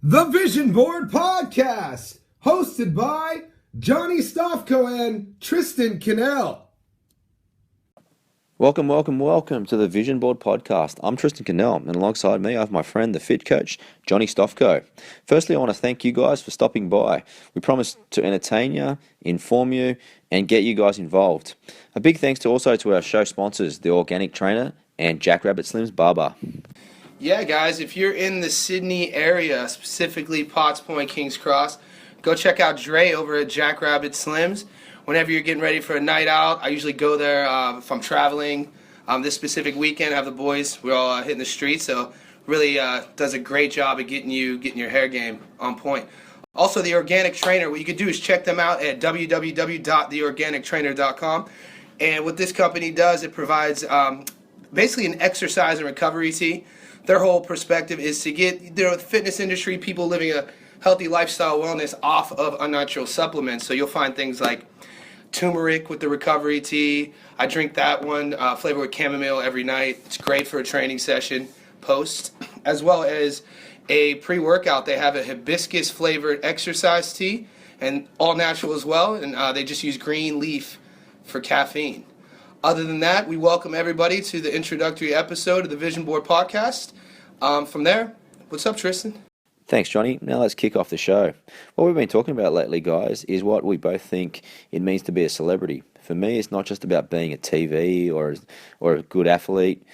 The Vision Board Podcast, hosted by Johnny Stofko and Tristan Cannell. Welcome to the Vision Board Podcast. I'm Tristan Cannell, and alongside me I have my friend, the fit coach, Johnny Stofko. Firstly, I want to thank you guys for stopping by. We promise to entertain you, inform you, and get you guys involved. A big thanks also to our show sponsors, The Organic Trainer and Jackrabbit Slims Barber. Yeah, guys, if you're in the Sydney area, specifically Potts Point, King's Cross, go check out Dre over at Jackrabbit Slims. Whenever you're getting ready for a night out, I usually go there if I'm traveling. This specific weekend, I have the boys. We're all hitting the streets, so really does a great job of getting your hair game on point. Also, The Organic Trainer, what you could do is check them out at www.theorganictrainer.com. And what this company does, it provides basically an exercise and recovery tee. Their whole perspective is to get the fitness industry, people living a healthy lifestyle, wellness off of unnatural supplements. So you'll find things like turmeric with the recovery tea. I drink that one flavored with chamomile every night. It's great for a training session post, as well as a pre-workout. They have a hibiscus flavored exercise tea, and all natural as well. And they just use green leaf for caffeine. Other than that, we welcome everybody to the introductory episode of the Vision Board Podcast. From there, what's up, Tristan? Thanks, Johnny. Now let's kick off the show. What we've been talking about lately, guys, is what we both think it means to be a celebrity. For me, it's not just about being a TV or a good athlete.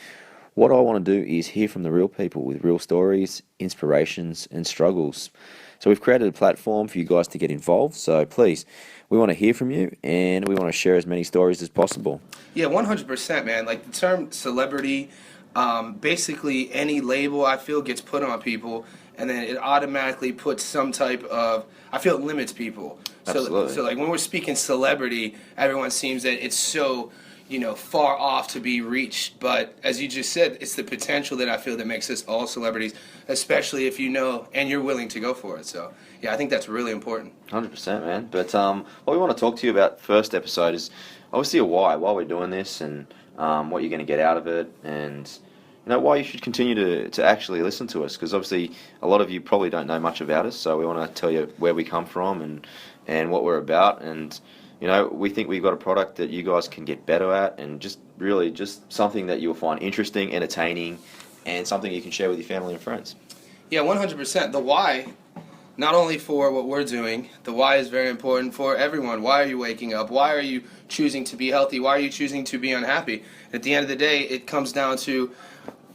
What I want to do is hear from the real people with real stories, inspirations, and struggles. So we've created a platform for you guys to get involved. So please, we want to hear from you, and we want to share as many stories as possible. Yeah, 100%, man. Like the term celebrity, basically any label I feel gets put on people, and then it automatically puts some type of, I feel it limits people. Absolutely. So like when we're speaking celebrity, everyone seems that it's so, far off to be reached. But as you just said, it's the potential that I feel that makes us all celebrities, especially if you know and you're willing to go for it. So yeah, I think that's really important. 100%, man. But what we want to talk to you about first episode is obviously why we're doing this, and what you're going to get out of it, and why you should continue to actually listen to us, because obviously a lot of you probably don't know much about us, so we want to tell you where we come from and what we're about, and we think we've got a product that you guys can get better at, and just something that you'll find interesting, entertaining, and something you can share with your family and friends. Yeah, 100%. The why, not only for what we're doing, the why is very important for everyone. Why are you waking up? Why are you choosing to be healthy? Why are you choosing to be unhappy? At the end of the day, it comes down to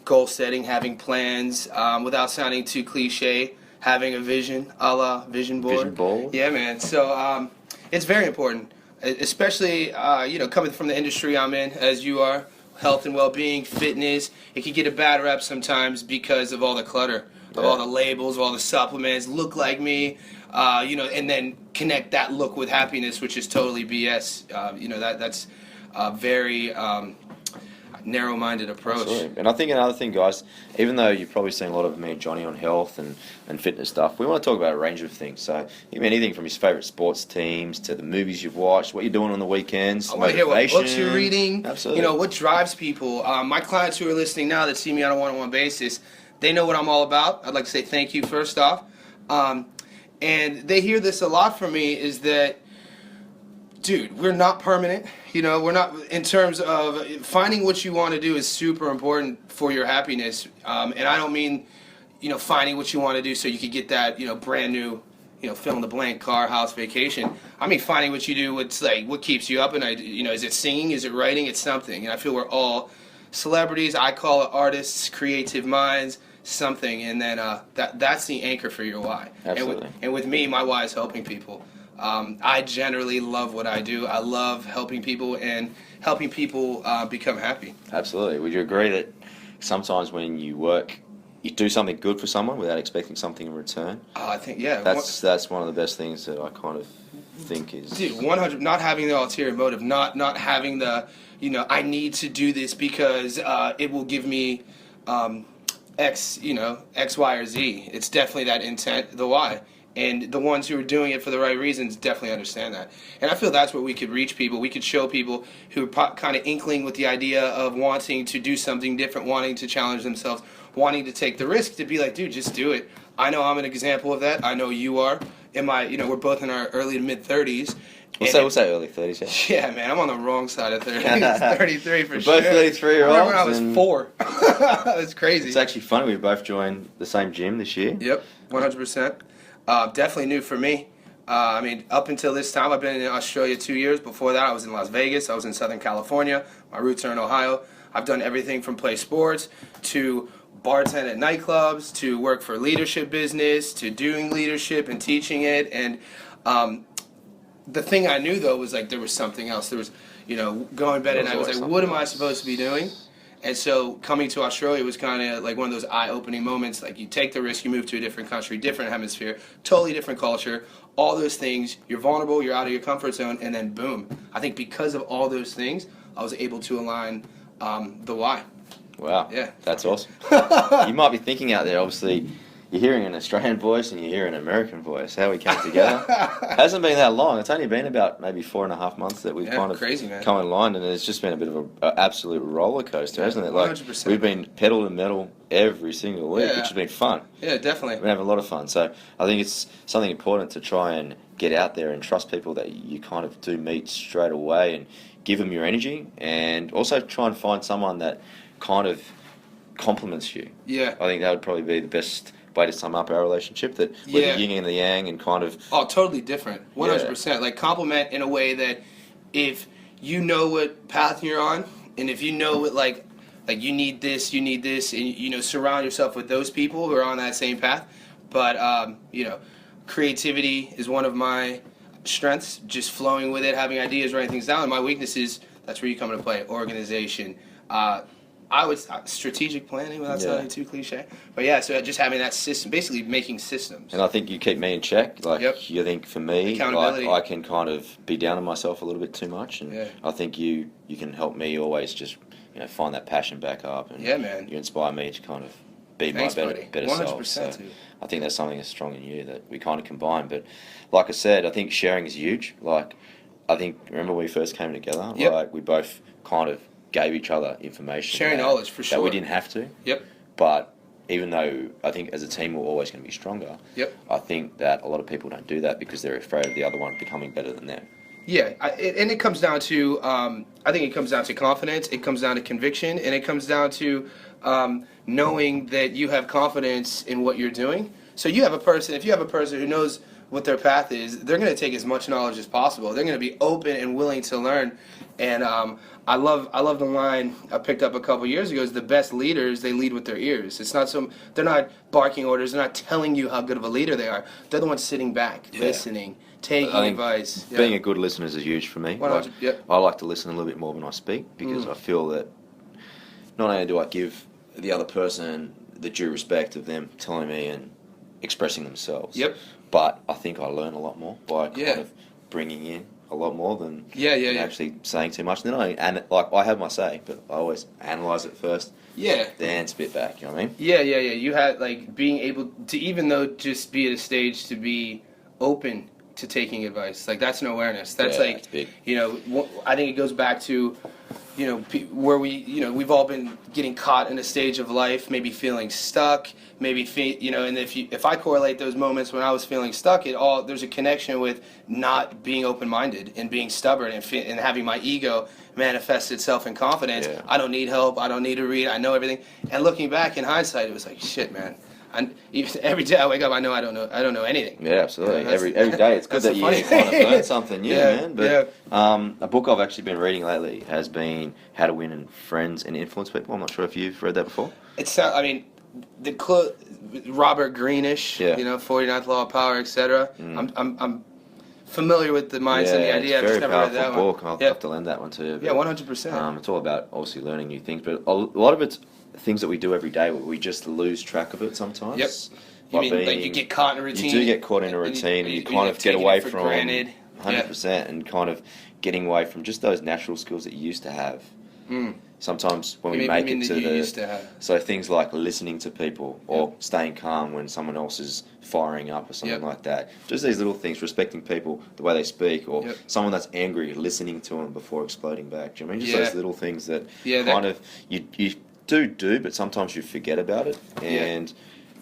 goal setting, having plans, without sounding too cliche, having a vision, a la Vision Board. Vision Board? Yeah, man. So it's very important, especially, coming from the industry I'm in, as you are, health and well-being, fitness. It can get a bad rep sometimes because of all the clutter, of all the labels, of all the supplements, look like me, and then connect that look with happiness, which is totally BS. That's a very narrow-minded approach. Absolutely. And I think another thing, guys, even though you've probably seen a lot of me and Johnny on health and fitness stuff, we want to talk about a range of things. So anything from his favourite sports teams to the movies you've watched, what you're doing on the weekends, I want to hear what books you're reading. Absolutely. What drives people. My clients who are listening now that see me on a one-on-one basis, they know what I'm all about. I'd like to say thank you first off. And they hear this a lot from me, is that, dude, we're not permanent. We're not, in terms of finding what you want to do is super important for your happiness. And I don't mean, finding what you want to do so you could get that, brand new, fill in the blank car, house, vacation. I mean, finding what you do, what keeps you up at night. Is it singing? Is it writing? It's something. And I feel we're all celebrities. I call it artists, creative minds, something. And then that's the anchor for your why. Absolutely. And with me, my why is helping people. I generally love what I do. I love helping people and helping people become happy. Absolutely. Would you agree that sometimes when you work, you do something good for someone without expecting something in return? I think, yeah. That's one of the best things that I kind of think is... Dude, 100, not having the ulterior motive, not having the, I need to do this because it will give me X, X, Y, or Z. It's definitely that intent, the why. And the ones who are doing it for the right reasons definitely understand that. And I feel that's where we could reach people. We could show people who are kind of inkling with the idea of wanting to do something different, wanting to challenge themselves, wanting to take the risk to be like, dude, just do it. I know I'm an example of that. I know you are. We're both in our early to mid 30s. We'll say early 30s, yeah. Yeah, man, I'm on the wrong side of 30s. 33 for We're sure. both 33-year-olds. I remember when I was 4. That's crazy. It's actually funny, we both joined the same gym this year. Yep, 100%. Definitely new for me. Up until this time, I've been in Australia 2 years. Before that, I was in Las Vegas. I was in Southern California. My roots are in Ohio. I've done everything from play sports to bartend at nightclubs to work for leadership business to doing leadership and teaching it. And the thing I knew, though, was like there was something else. There was, going to bed at night, I was like, what am I supposed to be doing? And so coming to Australia was kind of like one of those eye-opening moments. Like, you take the risk, you move to a different country, different hemisphere, totally different culture, all those things. You're vulnerable, you're out of your comfort zone, and then boom. I think because of all those things, I was able to align the why. Wow. Yeah. That's awesome. You might be thinking out there, obviously, you're hearing an Australian voice and you're hearing an American voice. How we came together. It hasn't been that long. It's only been about maybe 4.5 months that we've kind of crazy, man. come in line, and it's just been a bit of an absolute roller coaster, hasn't it? Like 100%. we've been pedal to metal every single week, Yeah. which has been fun. Yeah, definitely. We've been having a lot of fun. So I think it's something important to try and get out there and trust people that you kind of do meet straight away and give them your energy, and also try and find someone that kind of compliments you. Yeah. I think that would probably be the best way to sum up our relationship, that we're Yeah. the yin and the yang, and kind of Oh, totally different. 100%. Like, compliment in a way that if you know what path you're on, and if you know what, like you need this, and, surround yourself with those people who are on that same path. But, creativity is one of my strengths, just flowing with it, having ideas, writing things down. And my weakness is, that's where you come into play, organization. Strategic planning, without sounding too cliche. But yeah, so just having that system, basically making systems. And I think you keep me in check. Like, Yep. I think for me, Accountability. like, I can kind of be down on myself a little bit too much, and Yeah. I think you can help me always just find that passion back up, and Yeah, man. you inspire me to kind of be Thanks, my buddy. better 100%, self. So dude. I think that's something that's strong in you that we kind of combine. But like I said, I think sharing is huge. Like, I think, remember when we first came together? Yep. Like, we both kind of gave each other information. Sharing that- knowledge, for That we sure. didn't have to. Yep. But even though I think as a team we're always going to be stronger, Yep. I think that a lot of people don't do that because they're afraid of the other one becoming better than them. Yeah, and it comes down to, I think it comes down to confidence, it comes down to conviction, and it comes down to knowing that you have confidence in what you're doing. So if you have a person who knows what their path is, they're going to take as much knowledge as possible. They're going to be open and willing to learn. And I love the line I picked up a couple years ago, is the best leaders, they lead with their ears. It's not they're not barking orders, they're not telling you how good of a leader they are. They're the ones sitting back, listening, taking I think advice. Being a good listener is huge for me. 100, yep. I like to listen a little bit more when I speak, because I feel that not only do I give the other person the due respect of them telling me and expressing themselves, Yep. but I think I learn a lot more by Yeah. kind of bringing in a lot more than Yeah. actually saying too much. And then I have my say, but I always analyze it first, Yeah. then spit back. You know what I mean? Yeah. You had, like, being able to, even though just be at a stage to be open to taking advice. Like, that's an awareness. That's Yeah, like, it's big. I think it goes back to, where we've all been getting caught in a stage of life, maybe feeling stuck, and if I correlate those moments when I was feeling stuck, there's a connection with not being open-minded and being stubborn and having my ego manifest itself in confidence. Yeah. I don't need help. I don't need to read. I know everything. And looking back in hindsight, it was like, shit, man. Every day I wake up, I know I don't know anything. Yeah, absolutely. Yeah, every day, it's good that's that the you funny kind of thing. learn something new, Yeah, man. But a book I've actually been reading lately has been How to Win Friends and Influence People. I'm not sure if you've read that before. Robert Greenish, Yeah. 49th Law of Power, etc. I'm familiar with the mindset and the idea. I've It's just a very never read that powerful one. book. I'll Yeah. have to lend that one too. Yeah, 100%. It's all about obviously learning new things, but a lot of it's things that we do every day. We just lose track of it sometimes. Yep. You mean like you get caught in a routine? You do get caught in a routine, and you kind of get taking away it for from granted. 100%, and kind of getting away from just those natural skills that you used to have. Sometimes when we You make mean it that to you used to have. so things like listening to people or staying calm when someone else is firing up or something Yep. like that. Just these little things, respecting people, the way they speak, or Yep. someone that's angry, listening to them before exploding back. Do you know what I mean? Just Yeah. those little things that Yeah, kind of you do, but sometimes you forget about it. And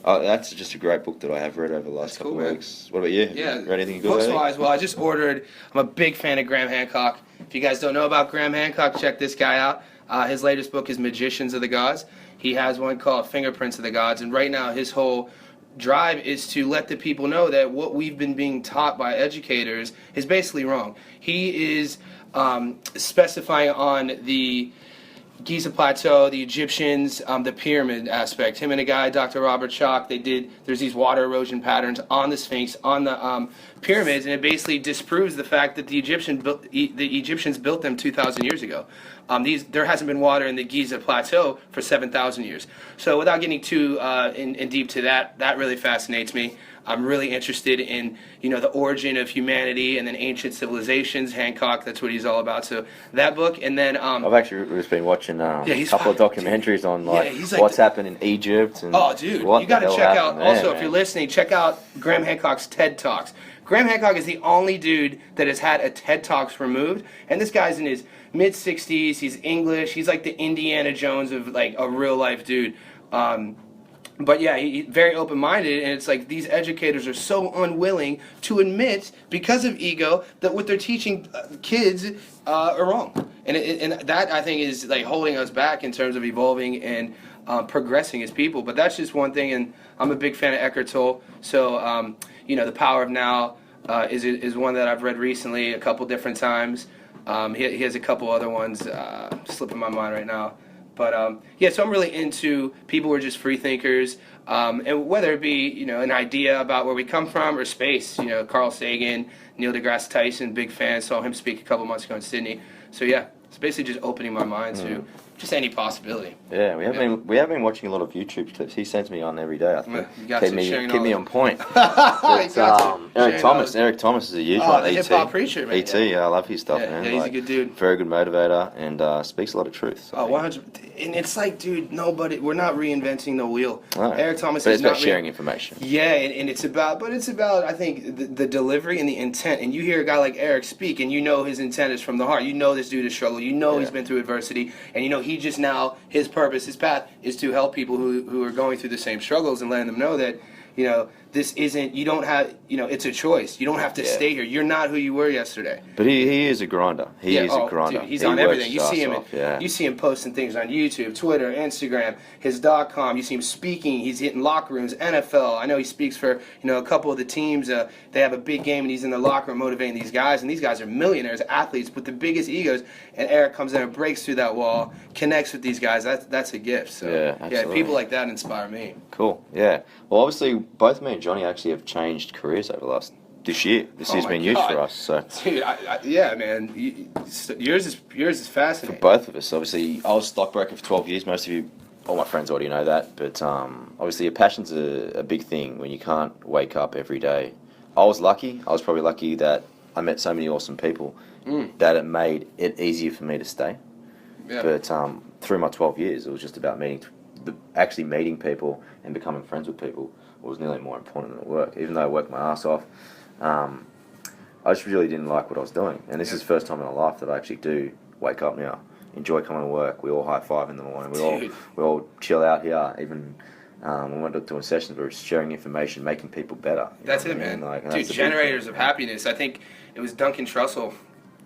that's just a great book that I have read over the last couple of weeks. What about you? Have you read anything good? Books-wise, well, I just ordered. I'm a big fan of Graham Hancock. If you guys don't know about Graham Hancock, check this guy out. His latest book is Magicians of the Gods. He has one called Fingerprints of the Gods, and right now his whole drive is to let the people know that what we've been being taught by educators is basically wrong. He is specifying on the Giza Plateau, the Egyptians, the pyramid aspect. Him and a guy, Dr. Robert Schoch, there's these water erosion patterns on the Sphinx, on the pyramids, and it basically disproves the fact that the Egyptians built them 2,000 years ago. There hasn't been water in the Giza Plateau for 7,000 years. So without getting too in deep to that really fascinates me. I'm really interested in, the origin of humanity and then ancient civilizations. Hancock, that's what he's all about. So that book, and then I've actually just been watching a couple of documentaries on what's happened in Egypt. And you got to check out. Also, if you're listening, check out Graham Hancock's TED Talks. Graham Hancock is the only dude that has had a TED Talks removed, and this guy's in his mid-60s. He's English. He's like the Indiana Jones of like a real life dude. But yeah, he's very open-minded, and it's like these educators are so unwilling to admit, because of ego, that what they're teaching kids are wrong. And that, I think, is like holding us back in terms of evolving and progressing as people. But that's just one thing, and I'm a big fan of Eckhart Tolle. So, The Power of Now is one that I've read recently a couple different times. He has a couple other ones slipping my mind right now. But so I'm really into people who are just free thinkers, and whether it be an idea about where we come from or space. Carl Sagan, Neil deGrasse Tyson, big fan. Saw him speak a couple months ago in Sydney. So yeah, it's basically just opening my mind to just any possibility. Yeah, we have been watching a lot of YouTube clips. He sends me on every day. I think keep me on point. Eric Thomas is a huge one. The hip hop preacher, man. ET, I love his stuff, man. Yeah, he's a good dude. Very good motivator and speaks a lot of truth. So 100. And it's like, dude, we're not reinventing the wheel. No. Eric Thomas but is it's about sharing information. Yeah, and it's about I think the delivery and the intent. And you hear a guy like Eric speak, and his intent is from the heart. This dude has struggled. He's been through adversity, and he just now, his purpose, his path is to help people who are going through the same struggles and letting them know that, this isn't, you don't have, it's a choice. You don't have to stay here. You're not who you were yesterday. But he is a grinder. He is a grinder. Dude, he's on everything. You see him posting things on YouTube, Twitter, Instagram, his .com. You see him speaking. He's hitting locker rooms, NFL. I know he speaks for, a couple of the teams. They have a big game, and he's in the locker room motivating these guys. And these guys are millionaires, athletes with the biggest egos. And Eric comes in and breaks through that wall, connects with these guys. That's a gift. So, people like that inspire me. Cool. Yeah. Well, obviously, both me and Johnny actually have changed careers over the last this year. This has been huge for us. So, dude, man, yours is fascinating. For both of us, obviously, I was a stockbroker for 12 years. Most of you, all my friends already know that. But obviously, a passion's a big thing when you can't wake up every day. I was lucky. I was probably lucky that I met so many awesome people that it made it easier for me to stay. Yeah. But through my 12 years, it was just about actually meeting people and becoming friends with people was nearly more important than work. Even though I worked my ass off, I just really didn't like what I was doing. And this is the first time in my life that I actually do wake up now, enjoy coming to work. We all high five in the morning. We all chill out here. Even when we're doing sessions, we're sharing information, making people better. That's it, man. Dude, generators of happiness. I think it was Duncan Trussell.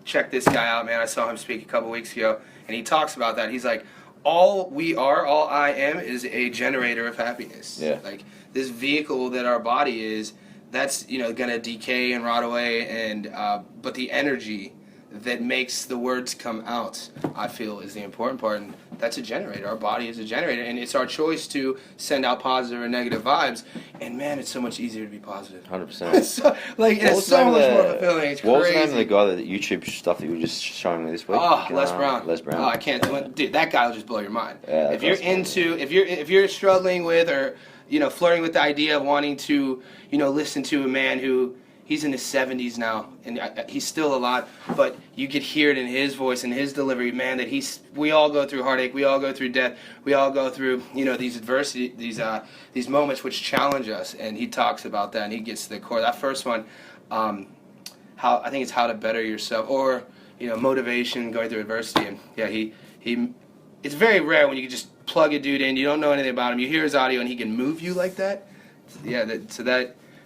Check this guy out, man. I saw him speak a couple weeks ago, and he talks about that. He's like, all I am is a generator of happiness. Yeah. Like, this vehicle that our body is, that's gonna decay and rot away, and but the energy that makes the words come out, I feel, is the important part, and that's a generator. Our body is a generator, and it's our choice to send out positive or negative vibes. And man, it's so much easier to be positive. 100%. It's so much more fulfilling. It's what crazy. was the name of the guy that YouTube stuff that you were just showing me this week? Les Brown. Les Brown. Oh, I can't. Dude, that guy will just blow your mind. Yeah, if you're struggling with or flirting with the idea of wanting to listen to a man who. He's in his 70s now, and he's still alive, but you could hear it in his voice and his delivery, man, that we all go through heartache, we all go through death, we all go through, these adversity, these moments which challenge us, and he talks about that, and he gets to the core. That first one, I think it's how to better yourself, or, motivation, going through adversity, and yeah, he it's very rare when you can just plug a dude in, you don't know anything about him, you hear his audio and he can move you like that. Yeah,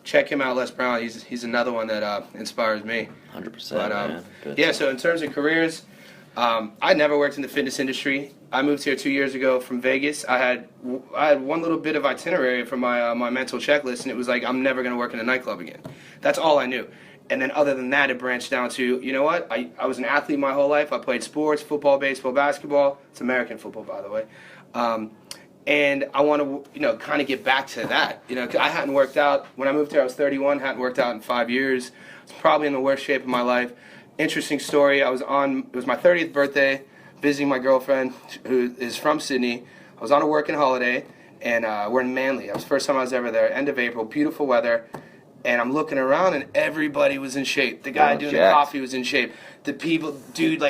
check him out, Les Brown. He's another one that inspires me. 100%. But Man. yeah, so in terms of careers, I never worked in the fitness industry. I moved here 2 years ago from Vegas. I had one little bit of itinerary for my mental checklist, and it was like, I'm never going to work in a nightclub again. That's all I knew. And then other than that, it branched down to, you know what? I was an athlete my whole life. I played sports, football, baseball, basketball. It's American football, by the way. And I want to, kind of get back to that. 'Cause I hadn't worked out. When I moved here, I was 31, hadn't worked out in 5 years. I was probably in the worst shape of my life. Interesting story. It was my 30th birthday, visiting my girlfriend, who is from Sydney. I was on a working holiday, and we're in Manly. That was the first time I was ever there. End of April, beautiful weather. And I'm looking around, and everybody was in shape. The guy doing the coffee was in shape. The people, dude,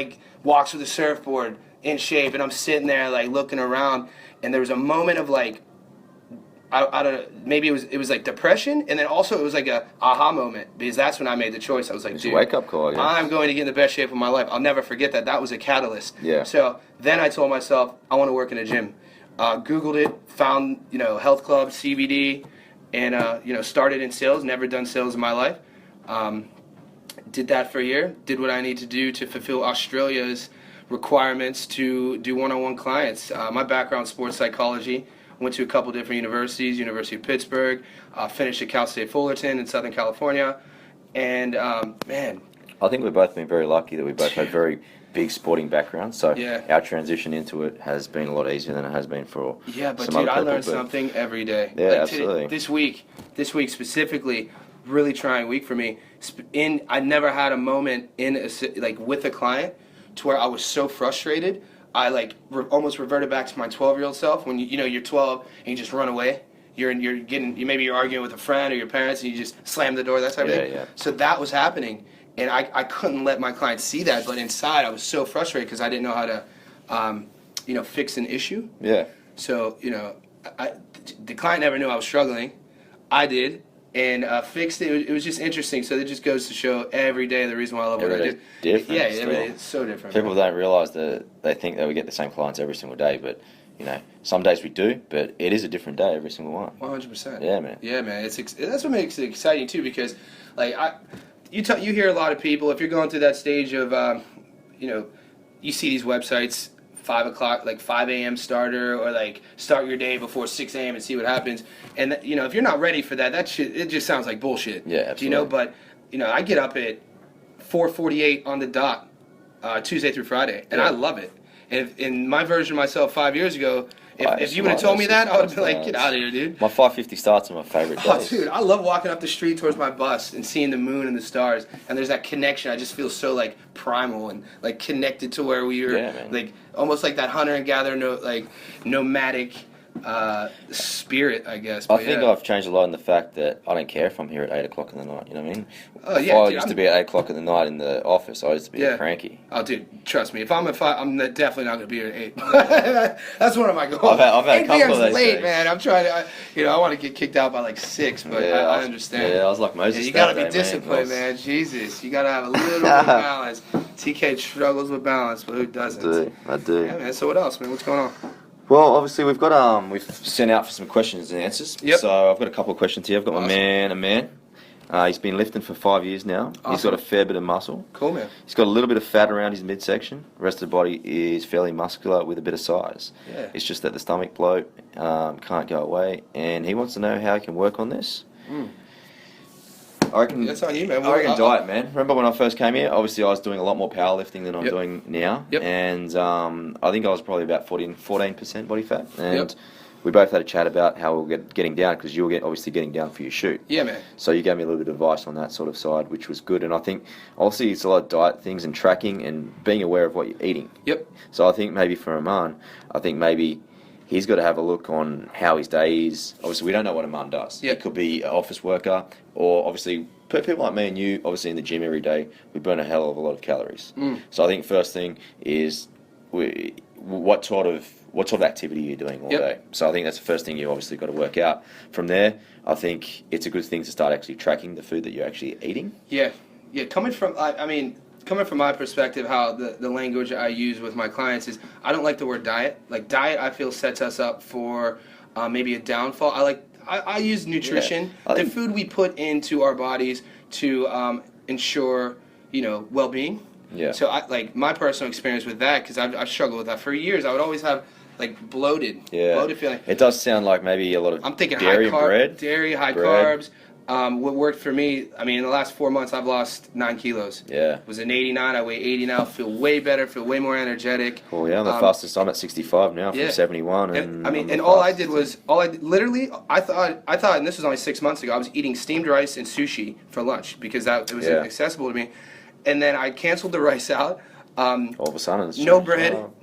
walks with a surfboard, in shape. And I'm sitting there, looking around, and there was a moment of, I don't know, maybe it was like depression, and then also it was like a aha moment, because that's when I made the choice. I was like, It's dude, a wake-up call, yeah. I'm going to get in the best shape of my life. I'll never forget that. That was a catalyst. Yeah. So then I told myself, I want to work in a gym. Googled it, found, health club, CBD, and, started in sales. Never done sales in my life. Did that for a year. Did what I need to do to fulfill Australia's requirements to do one-on-one clients. My background, sports psychology. Went to a couple different universities, University of Pittsburgh, finished at Cal State Fullerton in Southern California, and man. I think we've both been very lucky that we both had very big sporting backgrounds, so Yeah. our transition into it has been a lot easier than it has been for Yeah, but some dude, other I people, learned but- something every day. Yeah, absolutely. This week specifically, really trying week for me. I never had a moment with a client to where I was so frustrated. I almost reverted back to my 12-year-old self when you're 12 and you just run away. Maybe you're arguing with a friend or your parents and you just slam the door, that type of thing. Yeah. So that was happening, and I couldn't let my clients see that. But inside, I was so frustrated because I didn't know how to, fix an issue. Yeah. So the client never knew I was struggling. I did. And fixed it. It was just interesting. So it just goes to show every day the reason why I love what I do. Every day's different. Yeah, still. every day. It's so different. People don't realise that they think that we get the same clients every single day, but some days we do, but it is a different day every single one. 100%. Yeah, man. Yeah, man. That's what makes it exciting too, because you hear a lot of people, if you're going through that stage of you see these websites, 5 o'clock, 5 a.m. starter, or start your day before 6 a.m. and see what happens. And if you're not ready for that shit, it just sounds like bullshit. Yeah, absolutely. But I get up at 4:48 on the dot, Tuesday through Friday, and Yeah. I love it. And in my version of myself 5 years ago, Right, if you would have told me that, I would have been like, get out of here, dude. My 5:50 starts are my favourite Oh, days. dude, I love walking up the street towards my bus and seeing the moon and the stars. And there's that connection. I just feel so primal and connected to where we were. Yeah, man. Almost like that hunter and gatherer, nomadic spirit, I guess. I But think yeah. I've changed a lot in the fact that I don't care if I'm here at 8 o'clock in the night, you know what I mean? Oh, yeah, Before I dude, used to be at 8 o'clock in the night in the office, I used to be Yeah. cranky. Oh, dude, trust me. If I'm at 5, I'm definitely not going to be here at 8. That's one of my goals. I've had a 8 couple p.m. of those late, days. man. I'm trying to, I want to get kicked out by 6, but I understand. Yeah, I was like Moses. Yeah, you gotta that be day, disciplined, man. man. Jesus, you gotta have a little bit of balance. TK struggles with balance, but who doesn't? I do. Yeah, man. So what else, man? What's going on? Well, obviously we've got we've sent out for some questions and answers. Yep. So I've got a couple of questions here. I've got my Awesome. man. He's been lifting for 5 years now. He's Awesome. got a fair bit of muscle. Cool, man. He's got a little bit of fat around his midsection. The rest of the body is fairly muscular with a bit of size. Yeah. It's just that the stomach bloat can't go away, and he wants to know how he can work on this. I reckon. That's on you, man. I reckon diet, man. Remember when I first came here? Obviously, I was doing a lot more powerlifting than I'm Yep. doing now, Yep. and I think I was probably about 14% body fat, and Yep. we both had a chat about how we're getting down because you were obviously getting down for your shoot. Yeah, man. So you gave me a little bit of advice on that sort of side, which was good. And I think obviously it's a lot of diet things and tracking and being aware of what you're eating. Yep. So I think maybe for Aman, maybe he's got to have a look on how his day is. Obviously, we don't know what Aman does. Yep. He could be an office worker, or obviously people like me and you, obviously in the gym every day, we burn a hell of a lot of calories. So I think first thing is what sort of activity you're doing all Yep. day. So I think that's the first thing you obviously got to work out. From there, I think it's a good thing to start actually tracking the food that you're actually eating. Yeah. Yeah. Coming from, I mean, coming from my perspective, how the language I use with my clients is I don't like the word diet. Like diet, I feel sets us up for maybe a downfall. I use nutrition, the food we put into our bodies to ensure well-being. Yeah. So my personal experience with that, because I've struggled with that for years. I would always have bloated feeling. It does sound like maybe a lot of I'm thinking dairy high and bread. Dairy, high bread. carbs. What worked for me, in the last 4 months, I've lost 9 kilos. Yeah. Was an 89, I weigh 80 now, feel way better, feel way more energetic. Oh yeah, I'm the fastest. I'm at 65 now from 71. And all I did was, I thought, and this was only 6 months ago, I was eating steamed rice and sushi for lunch because it was accessible to me. And then I canceled the rice out. All of a sudden, it's No changed.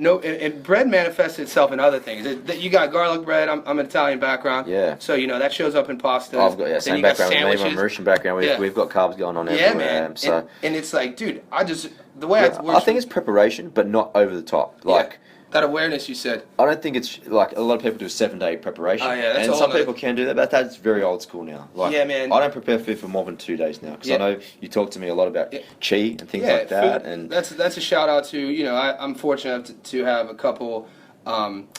bread, and bread manifests itself in other things. You got garlic bread. I'm an Italian background, Yeah. so that shows up in pasta. I've got Then same you got background with me. I'm sandwiches. Mauritian background. We've got carbs going on Yeah, everywhere. man. So And it's like, dude, the way I think it's preparation, but not over the top. that awareness you said. I don't think it's like a lot of people do a 7-day preparation. Oh, yeah, that's and all some that- people can do that, but that's very old school now. Yeah, man. I don't prepare food for more than 2 days now because I know you talk to me a lot about chi and things like that. Food, And that's a shout out to I'm fortunate to have a couple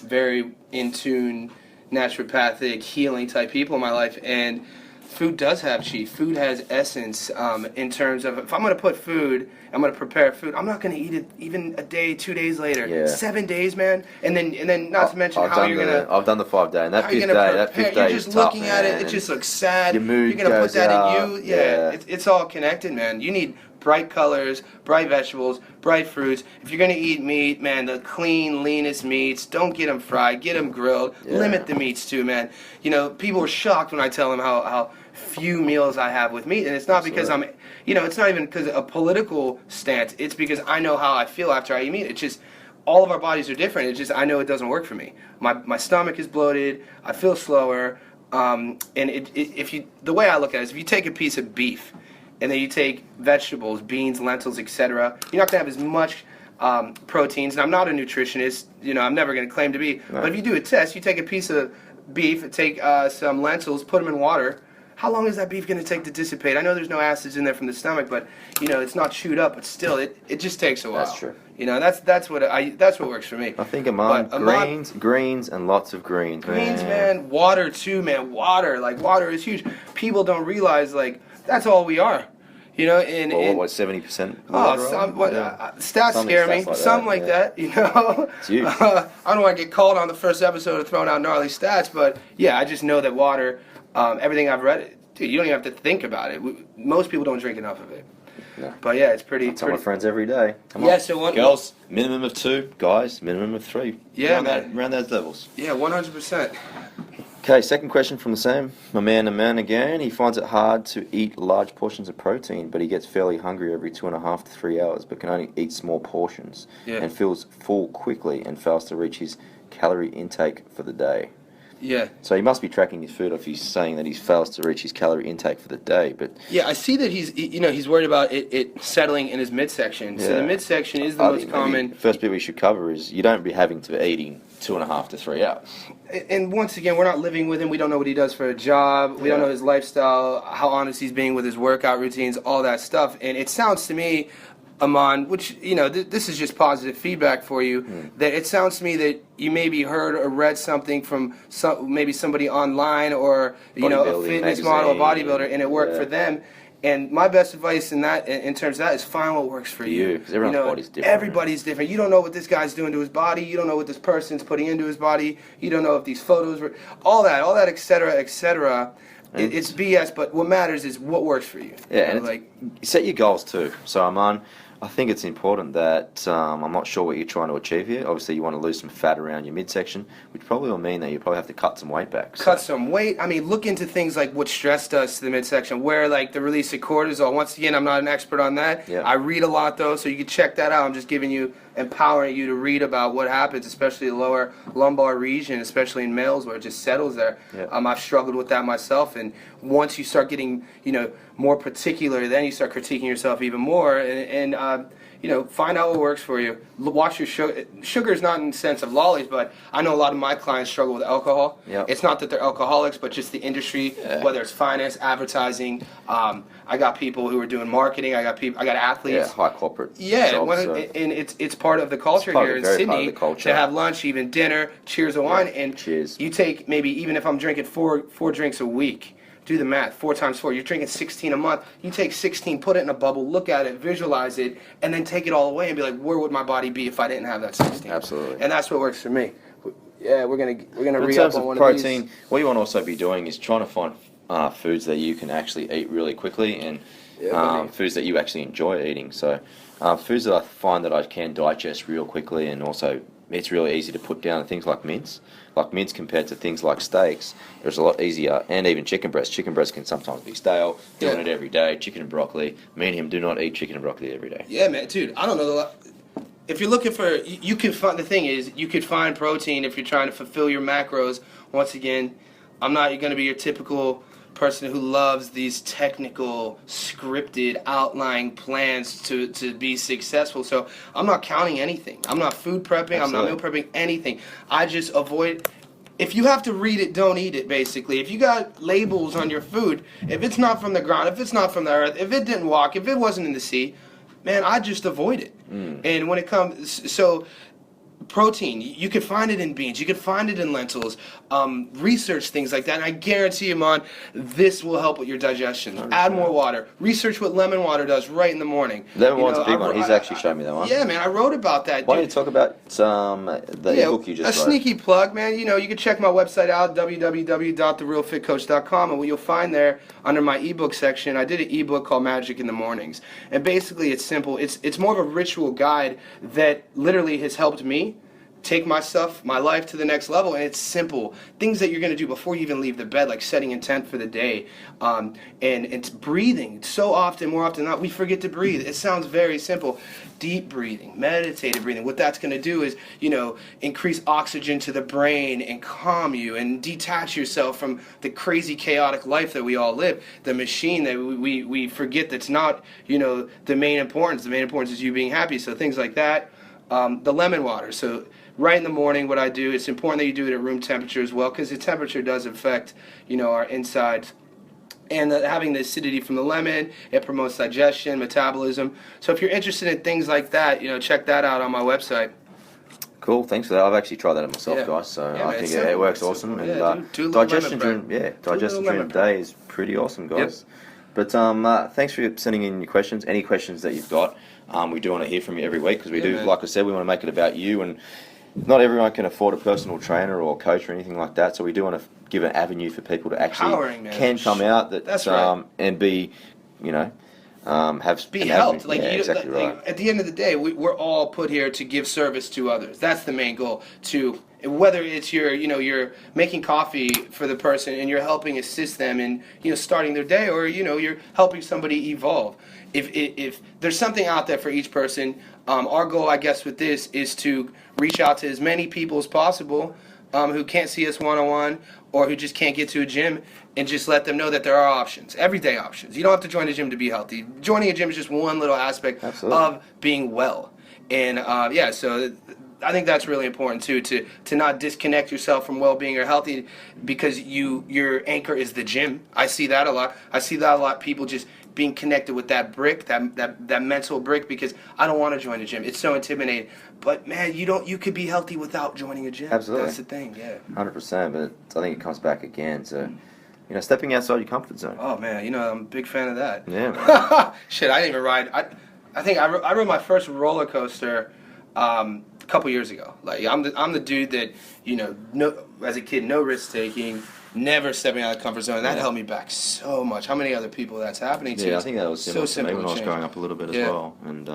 very in tune naturopathic healing type people in my life, and food does have chi. Food has essence in terms of if I'm going to put food, I'm going to prepare food. I'm not going to eat it even a day, 2 days later. Yeah. 7 days, man, and then not to mention how you're going to. I've done the 5 day, and that How fifth you day, gonna that prepare? fifth day You're is just tough, looking at it. man. It just looks sad. Your mood You're gonna goes put that out, in you. Yeah, yeah. it's all connected, man. You need bright colors, bright vegetables, bright fruits. If you're gonna eat meat, man, the clean, leanest meats. Don't get them fried. Get them grilled. Yeah. Limit the meats too, man. People are shocked when I tell them how few meals I have with meat, and it's not because I'm. It's not even because of a political stance. It's because I know how I feel after I eat meat. It's just all of our bodies are different. It's just I know it doesn't work for me. My stomach is bloated. I feel slower. And the way I look at it is if you take a piece of beef and then you take vegetables, beans, lentils, etc., you're not going to have as much proteins. And I'm not a nutritionist. I'm never going to claim to be. Right. But if you do a test, you take a piece of beef, take some lentils, put them in water. How long is that beef going to take to dissipate? I know there's no acids in there from the stomach, but it's not chewed up. But still, it just takes a while. That's true. That's what works for me. I think Amon, But greens, and lots of greens. greens, man, water too, man. Water is huge. People don't realize that's all we are. And 70%? stats Something scare me. stats like Something that, like that, It's huge. I don't want to get called on the first episode of throwing out gnarly stats, but yeah, I just know that water. Everything I've read, dude, you don't even have to think about it. Most people don't drink enough of it. No. But yeah, it's pretty. I tell my friends every day. Come Yeah, on. so what- Girls, minimum of 2. Guys, minimum of 3. Yeah, around those levels. Yeah, 100%. Okay, second question from the same. My man again. He finds it hard to eat large portions of protein, but he gets fairly hungry every 2.5 to 3 hours, but can only eat small portions and feels full quickly and fails to reach his calorie intake for the day. Yeah. So he must be tracking his food if he's saying that he fails to reach his calorie intake for the day. But Yeah, I see that he's worried about it settling in his midsection. So the Yeah. midsection is the I most think maybe common. the first bit we should cover is you don't be having to be eating 2.5 to 3 hours. And once again, we're not living with him. We don't know what he does for a job. We don't know his lifestyle, how honest he's being with his workout routines, all that stuff. And it sounds to me, Amon, which, this is just positive feedback for you, that it sounds to me that you maybe heard or read something from maybe somebody online or, a Bodybuilding fitness model, a magazine, bodybuilder, and it worked for them. And my best advice in terms of that is find what works for you. Because everyone's body's different. Everybody's different. You don't know what this guy's doing to his body. You don't know what this person's putting into his body. You don't know if these photos were all that, et cetera, et cetera. It's BS, but what matters is what works for you. Yeah, and set your goals too. So, Aman, I think it's important that I'm not sure what you're trying to achieve here. Obviously, you want to lose some fat around your midsection, which probably will mean that you probably have to cut some weight back. So. Cut some weight. I mean, look into things like what stress does to the midsection, where the release of cortisol. Once again, I'm not an expert on that. Yeah. I read a lot though, so you can check that out. I'm just empowering you to read about what happens, especially the lower lumbar region, especially in males where it just settles there. Yeah. I've struggled with that myself, and once you start getting more particular, then you start critiquing yourself even more, and find out what works for you. Watch your sugar. Sugar is not in the sense of lollies, but I know a lot of my clients struggle with alcohol. Yep. It's not that they're alcoholics, but just the industry, whether it's finance, advertising. I got people who are doing marketing. I got athletes. Yeah, high corporate. Yeah, jobs, and it's part of the culture here in very part of Sydney the culture. to have lunch, even dinner, cheers of wine, and cheers. you take maybe even if I'm drinking four drinks a week. Do the math. 4 times 4. You're drinking 16 a month. You take 16, put it in a bubble, look at it, visualize it, and then take it all away and be like, where would my body be if I didn't have that 16? Absolutely. And that's what works for me. Yeah, we're gonna In re-up terms on of one protein, of these. what you want to also be doing is trying to find foods that you can actually eat really quickly and foods that you actually enjoy eating. So foods that I find that I can digest real quickly, and also it's really easy to put down, things like mince. Like mince compared to things like steaks, it's a lot easier, and even chicken breast. Chicken breast can sometimes be stale. Doing it every day. Chicken and broccoli. Me and him do not eat chicken and broccoli every day. Yeah, man, dude. I don't know. If you're looking for, you can find. The thing is, you could find protein if you're trying to fulfill your macros. Once again, I'm not going to be your typical person who loves these technical, scripted, outline plans to be successful. So I'm not counting anything. I'm not food prepping. I'm not meal prepping anything. I just avoid. If you have to read it, don't eat it, basically. If you got labels on your food, if it's not from the ground, if it's not from the earth, if it didn't walk, if it wasn't in the sea, man, I just avoid it. And when it comes, so protein, you can find it in beans, you can find it in lentils. Research things like that, and I guarantee you, man, this will help with your digestion. 100%. Add more water. Research what lemon water does right in the morning. Lemon water's a big one. He's actually shown me that one. Yeah, man, I wrote about that. Why don't you talk about the ebook you just wrote? A wrote? Sneaky plug, man. You can check my website out, www.therealfitcoach.com, and what you'll find there under my ebook section, I did an ebook called Magic in the Mornings. And basically it's simple. It's more of a ritual guide that literally has helped me take my life to the next level, and it's simple. Things that you're going to do before you even leave the bed, like setting intent for the day, and it's breathing. So often, more often than not, we forget to breathe. It sounds very simple. Deep breathing, meditative breathing. What that's going to do is, increase oxygen to the brain and calm you and detach yourself from the crazy, chaotic life that we all live. The machine that we forget that's not, the main importance. The main importance is you being happy. So things like that. The lemon water. So right in the morning, what I do, it's important that you do it at room temperature as well, because the temperature does affect, our insides. And having the acidity from the lemon, it promotes digestion, metabolism. So if you're interested in things like that, check that out on my website. Cool, thanks for that. I've actually tried that myself, guys. So I think it works awesome. And digestion during the day is pretty awesome, guys. But thanks for sending in your questions. Any questions that you've got, we do want to hear from you every week, because we do, man. Like I said, we want to make it about you, and not everyone can afford a personal trainer or coach or anything like that. So we do want to give an avenue for people to actually come out that's right. And be, have be helped. Exactly right. At the end of the day, we're all put here to give service to others. That's the main goal. Whether it's you're making coffee for the person and you're helping assist them in starting their day, or you're helping somebody evolve. If there's something out there for each person, our goal, I guess, with this is to reach out to as many people as possible who can't see us one-on-one, or who just can't get to a gym, and just let them know that there are options, everyday options. You don't have to join a gym to be healthy. Joining a gym is just one little aspect of being well. And so I think that's really important too, to not disconnect yourself from well-being or healthy because your anchor is the gym. I see that a lot. People just being connected with that brick, that mental brick, because I don't want to join a gym. It's so intimidating. But man, you could be healthy without joining a gym. Absolutely. That's the thing, yeah. 100%, but I think it comes back again to stepping outside your comfort zone. Oh man, I'm a big fan of that. Yeah, man. Shit, I didn't even ride. I think I rode my first roller coaster a couple years ago. Like I'm the dude that as a kid, no risk taking, never stepping out of the comfort zone. That held me back so much. How many other people that's happening to? Yeah, I think that was similar to me when I was growing up a little bit as well, and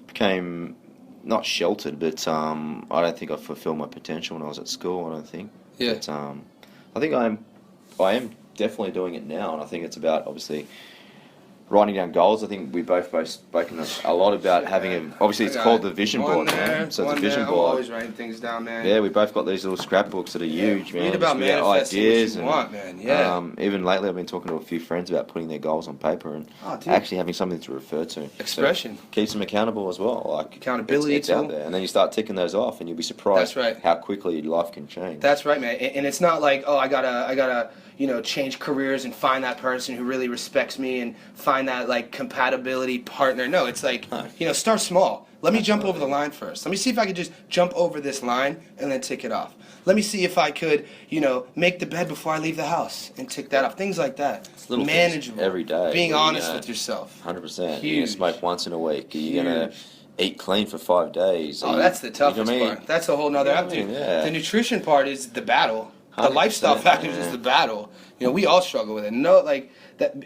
became not sheltered, but I don't think I fulfilled my potential when I was at school. I don't think. Yeah. But I think I am definitely doing it now, and I think it's about obviously writing down goals. I think we both spoken a lot about having a. Obviously, it's called the vision board, man. So it's a vision I'm board. always writing things down, man. Yeah, we both got these little scrapbooks that are huge, man. Read about Just with our manifesting ideas what you and, want, man. Yeah. Even lately, I've been talking to a few friends about putting their goals on paper and Oh, dude. actually having something to refer to. Expression. So keeps them accountable as well. Like Accountability it's out tool. there, and then you start ticking those off, and you'll be surprised That's right. how quickly your life can change. That's right, man. And it's not like, oh, I gotta, change careers and find that person who really respects me and find that like compatibility partner. No, it's like, start small. Let me jump over the line first. Let me see if I could just jump over this line and then tick it off. Let me see if I could, make the bed before I leave the house and tick that off. Things like that. Little things Manageable. every day. Being Where, honest with yourself. 100%. You're Huge. gonna smoke once in a week. You're gonna Huge. eat clean for 5 days. Oh, that's the toughest what I mean? part. That's a whole nother You know what I attitude. mean? Yeah. The nutrition part is the battle. The 100%, lifestyle factor is yeah. the battle. We all struggle with it. No, like that.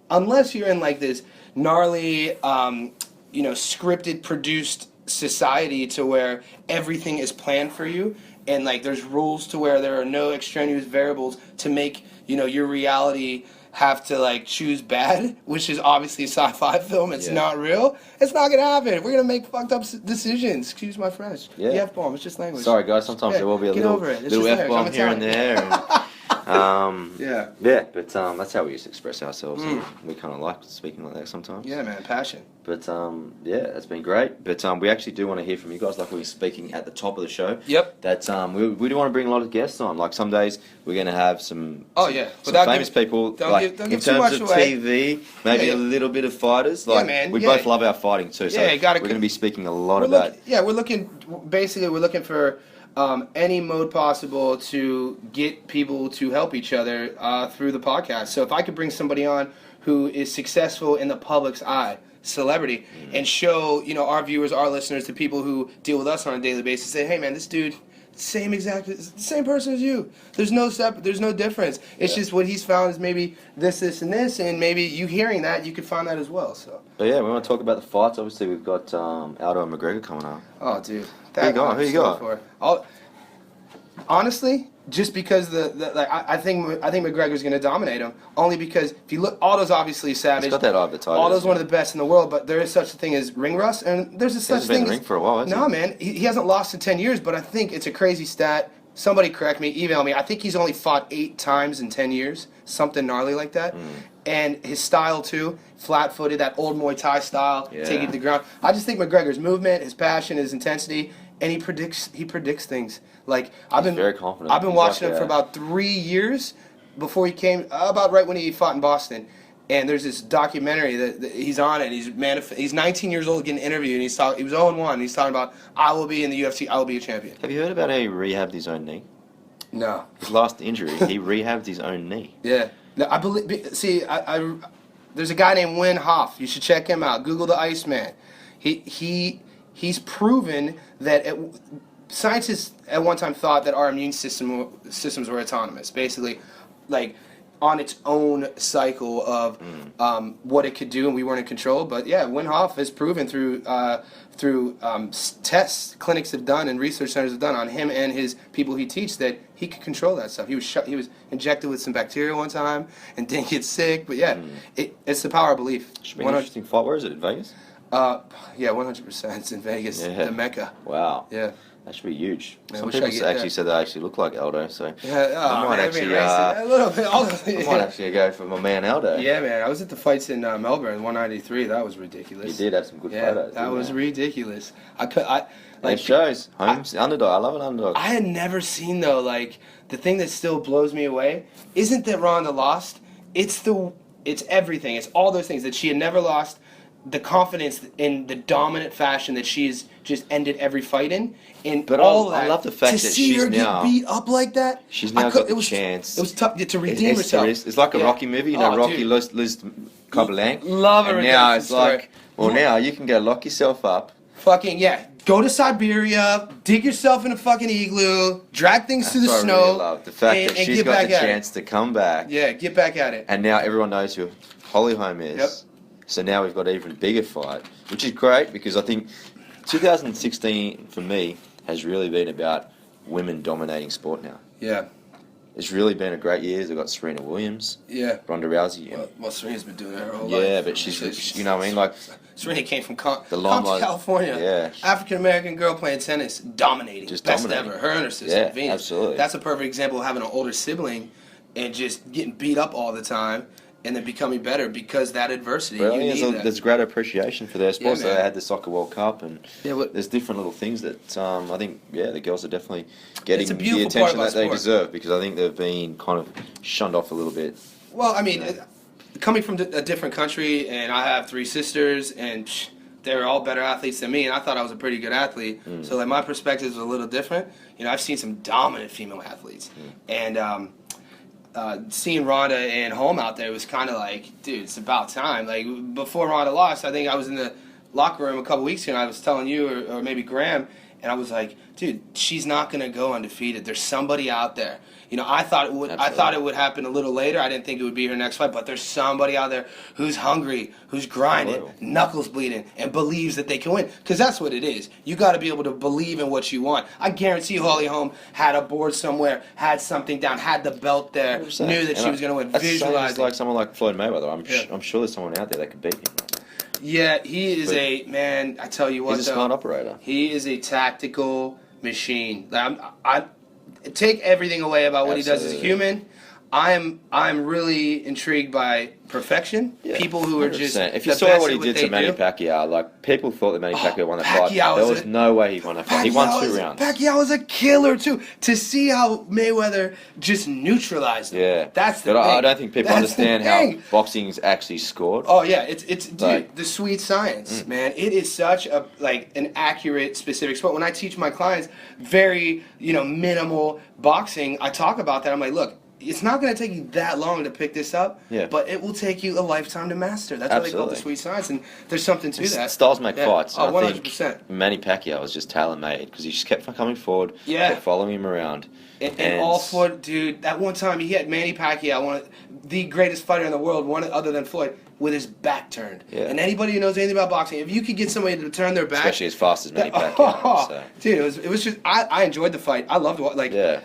Unless you're in like this gnarly, scripted, produced society to where everything is planned for you, and like there's rules to where there are no extraneous variables to make your reality have to like choose bad, which is obviously a sci-fi film. It's Yeah. not real. It's not gonna happen. We're gonna make fucked up decisions. Excuse my French. Yeah. The F-bomb. It's just language. Sorry, guys. Sometimes Yeah, there will be a get little over it. It's just F-bomb language. here I'm and there. Yeah. Yeah, but that's how we used to express ourselves. And we kind of like speaking like that sometimes. Yeah, man. Passion. But yeah, it's been great. But we actually do want to hear from you guys, like we were speaking at the top of the show. Yep. That we do want to bring a lot of guests on. Like some days we're going to have some. Oh, yeah. Some Without famous giving- people. don't Like give- don't in give too terms much of away. TV, maybe Yeah, a yeah. little bit of fighters. Like man, we yeah. both love our fighting too. So Yeah, you gotta- we're going to be speaking a lot We're about. we're looking for any mode possible to get people to help each other through the podcast. So if I could bring somebody on who is successful in the public's eye, celebrity, and show our viewers, our listeners, the people who deal with us on a daily basis, say, hey man, this dude. Same person as you. There's no difference. It's just what he's found is maybe this, and this, and maybe you hearing that, you could find that as well. So. But yeah, we want to talk about the fights. Obviously, we've got Aldo and McGregor coming up. Oh, dude. Who you got? I'm Who you stoked got? for. Honestly, just because I think McGregor's going to dominate him. Only because if you look, Aldo's obviously savage. He's got that eye of the tiger. Aldo's one of the best in the world, but there is such a thing as ring rust, and there's a such hasn't been thing in the as ring for a while, has he? no, man. He hasn't lost in 10 years, but I think it's a crazy stat. Somebody correct me, email me. I think he's only fought 8 times in 10 years, something gnarly like that. And his style too, flat-footed, that old Muay Thai style, Yeah. taking it to the ground. I just think McGregor's movement, his passion, his intensity, and he predicts things. Like I've been very confident. I've been He's watching like him for about 3 years before he came, about right when he fought in Boston. And there's this documentary that he's on it. He's 19 years old getting interviewed, and he was 0-1. He's talking about, I will be in the UFC, I will be a champion. Have you heard about how he rehabbed his own knee? No. His last injury, he rehabbed his own knee. Yeah. No, I believe. See, there's a guy named Win Hoff. You should check him out. Google the Iceman. He's proven that scientists at one time thought that our immune systems were autonomous, basically, like on its own cycle of what it could do, and we weren't in control. But yeah, Win Hoff has proven through tests clinics have done and research centers have done on him and his people he teaches that he could control that stuff. He was injected with some bacteria one time and didn't get sick. But yeah, it's the power of belief. Should be an interesting fight. Where is it? In Vegas? Yeah, 100%. It's in Vegas, Yeah. the Mecca. Wow. Yeah. That should be huge. Man, Some wish I people could- actually yeah. said they actually look like Aldo, so Yeah, I might man, actually, a little bit. I might actually go for my man Aldo. Yeah, man. I was at the fights in Melbourne, 193. That was ridiculous. You did have some good Yeah, photos. that didn't was you? ridiculous. It shows. Home's underdog. I love an underdog. I had never seen though, like the thing that still blows me away isn't that Ronda lost. It's everything. It's all those things that she had never lost. The confidence in the dominant fashion that she's just ended every fight in. And But all I that, love the fact to that see she's her now- get beat up like that. She's now got the chance. It was tough to redeem herself. It's like a Yeah. Rocky movie, Oh, Rocky dude. Liz Cablanc. Love a And now redemption it's like, story. well, now you can go lock yourself up. Fucking yeah. Go to Siberia, dig yourself in a fucking igloo, drag things through the That's what I snow. really love. The fact and that she's get got back the at it. chance to come back. Yeah, get back at it. And now everyone knows who Holly Holm is. Yep. So now we've got an even bigger fight, which is great because I think 2016 for me has really been about women dominating sport now. Yeah. it's really been a great year. They've got Serena Williams, Yeah. Ronda Rousey. Well, Serena's been doing it her whole life. Yeah, but you know what I mean? Like, Serena came from the Compton, limelight. California. Yeah. African American girl playing tennis, dominating. Just Best dominating. ever. Her and her sister, Yeah, Venus. absolutely. That's a perfect example of having an older sibling and just getting beat up all the time and then becoming better because that adversity. But I You think need that. there's great appreciation for their sports. man. They had the Soccer World Cup, and Yeah, what- there's different little things that I think, the girls are definitely getting It's a the beautiful attention part of our that they sport. deserve, because I think they've been kind of shunned off a little bit. Well, I mean, coming from a different country, and I have 3 sisters, and they're all better athletes than me, and I thought I was a pretty good athlete. So, like, my perspective is a little different. You know, I've seen some dominant female athletes, and seeing Ronda and Holm out there was kind of like, dude, it's about time. Like, before Ronda lost, I think I was in the locker room a couple weeks ago, and I was telling you, or maybe Graham, and I was like, dude, she's not gonna go undefeated. There's somebody out there. You know, I thought it would. I thought it would happen a little later. I didn't think it would be her next fight, but there's somebody out there who's hungry, who's grinding, knuckles bleeding, and believes that they can win. Because that's what it is. You got to be able to believe in what you want. I guarantee you, Holly Holm had a board somewhere, had something down, had the belt there, 100%. knew that she was going to win. That's the same as Visualizing. like someone like Floyd Mayweather. Yeah. I'm sure there's someone out there that could beat him. Yeah, he is But a man. I tell you what, He's a though, smart operator. he is a tactical machine. I take everything away about what he does as a Absolutely. human. I'm really intrigued by perfection. Yeah, People who are just 100%. If you the saw best what he at did they to Manny do. Pacquiao, like, people thought that Manny Pacquiao won that fight. Pacquiao There is was a- no way he won that fight. He won 2 rounds. Pacquiao is a killer too. To see how Mayweather just neutralized him. Yeah, That's the but thing. I don't think people That's the understand how thing. boxing is actually scored. Oh yeah, it's dude, Like- the sweet science, man. It is such a an accurate, specific sport. When I teach my clients very minimal boxing, I talk about that. I'm like, look, it's not going to take you that long to pick this up, Yeah. but it will take you a lifetime to master. That's why they call it the Absolutely. sweet science, and there's something to that. Styles make Yeah. fights. Oh, and I 100%. think Manny Pacquiao was just tailor-made, because he just kept coming forward, Yeah. kept following him around. And all Floyd, dude, that one time he had Manny Pacquiao, one of the greatest fighter in the world, one other than Floyd, with his back turned. Yeah. And anybody who knows anything about boxing, if you could get somebody to turn their back, Especially as fast as Manny Pacquiao. So. dude, it was just I enjoyed the fight. I loved it. Like, Yeah,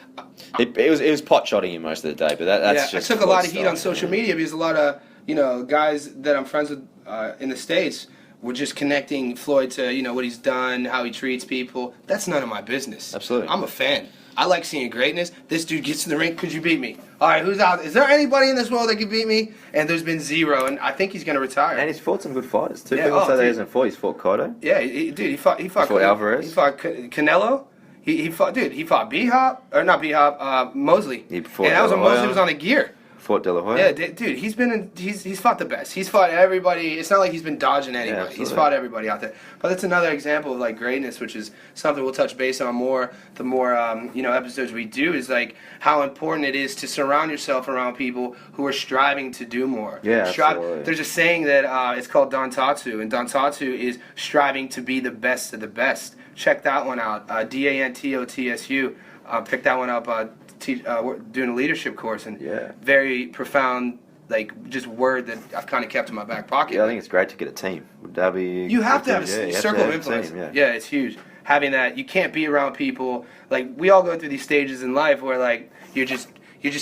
it was pot shotting him most of the day, but that's yeah, just. I took a lot of Floyd's heat on style, social yeah. media because a lot of guys that I'm friends with in the States were just connecting Floyd to what he's done, how he treats people. That's none of my business. Absolutely. I'm a fan. I like seeing greatness. This dude gets in the ring. Could you beat me? All right, who's out? Is there anybody in this world that could beat me? And there's been 0, and I think he's going to retire. And he's fought some good fighters too. Yeah, People say that he dude. hasn't fought. He's fought Cotto. Yeah, dude, he fought. He fought Alvarez? He fought Canelo. He fought. Dude, he fought B-Hop or not B-Hop. Mosley. He fought and that was when De La Mosley Hoya. was on the gear. Fought De La Hoya. Yeah, dude, he's fought the best. He's fought everybody. It's not like he's been dodging anybody. He's absolutely. fought everybody out there. But that's another example of like greatness, which is something we'll touch base on more. The more episodes we do is like how important it is to surround yourself around people who are striving to do more. Yeah, absolutely. There's a saying that it's called Dantatsu, and Dantatsu is striving to be the best of the best. Check that one out. DANTOTSU. Pick that one up. Doing a leadership course, and Yeah. very profound, like just word that I've kind of kept in my back pocket. Yeah, I think it's great to get a team. Would that be? You have to have a yeah, you have circle to of have a influence. team, Yeah, it's huge. Having that, you can't be around people. Like we all go through these stages in life where like you're just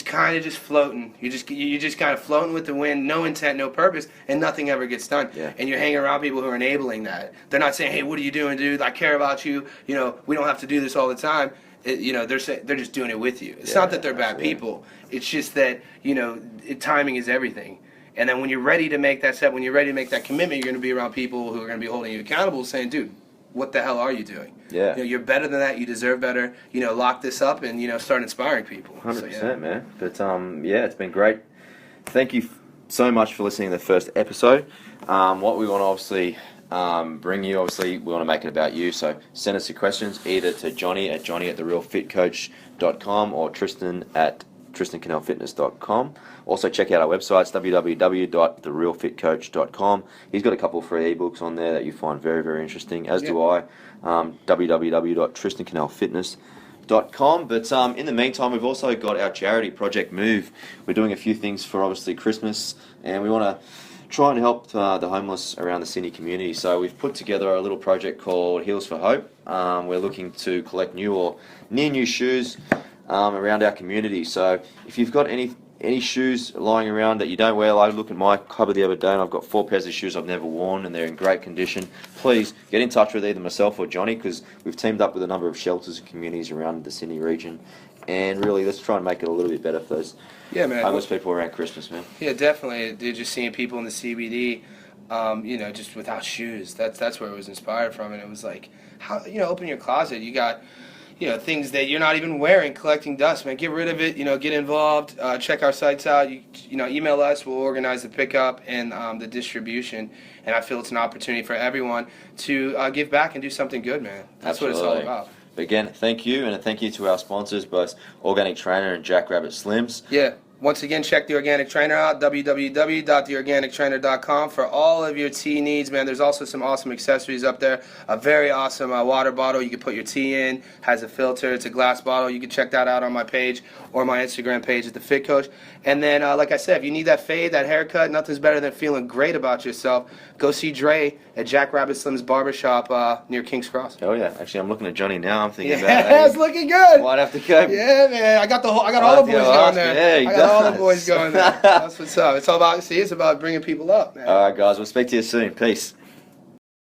kind of just floating. You're just kind of floating with the wind, no intent, no purpose, and nothing ever gets done. Yeah. And you're hanging around people who are enabling that. They're not saying, "Hey, what are you doing, dude? I care about you. We don't have to do this all the time." They're just doing it with you. It's not that they're bad absolutely. people. It's just that timing is everything. And then when you're ready to make that step, when you're ready to make that commitment, you're going to be around people who are going to be holding you accountable, saying, "Dude, what the hell are you doing? Yeah. You're better than that. You deserve better. Lock this up and start inspiring people." 100%, man. But it's been great. Thank you so much for listening to the first episode. What we want to obviously bring you, obviously, we want to make it about you. So send us your questions either to Johnny at therealfitcoach.com or Tristan at tristancannellfitness.com. Also check out our websites, www.therealfitcoach.com. He's got a couple of free ebooks on there that you find very, very interesting, as do I. www.tristancannellfitness.com. But in the meantime, we've also got our charity Project Move. We're doing a few things for obviously Christmas, and we want to try and help the homeless around the Sydney community. So we've put together a little project called Heels for Hope. We're looking to collect new or near new shoes around our community. So if you've got any shoes lying around that you don't wear, like I looked at my cupboard the other day and I've got 4 pairs of shoes I've never worn and they're in great condition, please get in touch with either myself or Johnny, because we've teamed up with a number of shelters and communities around the Sydney region, and really let's try and make it a little bit better for those homeless people around Christmas, man. Yeah, definitely. Dude, just seeing people in the CBD, just without shoes. That's where it was inspired from, and it was like, how open your closet. You got, things that you're not even wearing, collecting dust, man. Get rid of it. Get involved. Check our sites out. Email us. We'll organize the pickup and the distribution. And I feel it's an opportunity for everyone to give back and do something good, man. That's Absolutely. what it's all about. But again, thank you, and a thank you to our sponsors, both Organic Trainer and Jackrabbit Slims. Yeah. Once again, check The Organic Trainer out, www.theorganictrainer.com for all of your tea needs, man. There's also some awesome accessories up there. A very awesome water bottle you can put your tea in, has a filter. It's a glass bottle. You can check that out on my page or my Instagram page at The Fit Coach. And then, like I said, if you need that fade, that haircut, nothing's better than feeling great about yourself. Go see Dre at Jackrabbit Slim's Barbershop near King's Cross. Oh yeah, actually I'm looking at Johnny now. I'm thinking Yeah, about it's looking good. Might have to go. Yeah, man. I got all the boys going there. I got all the boys going there. That's what's up. It's all about, it's about bringing people up, man. All right, guys. We'll speak to you soon. Peace.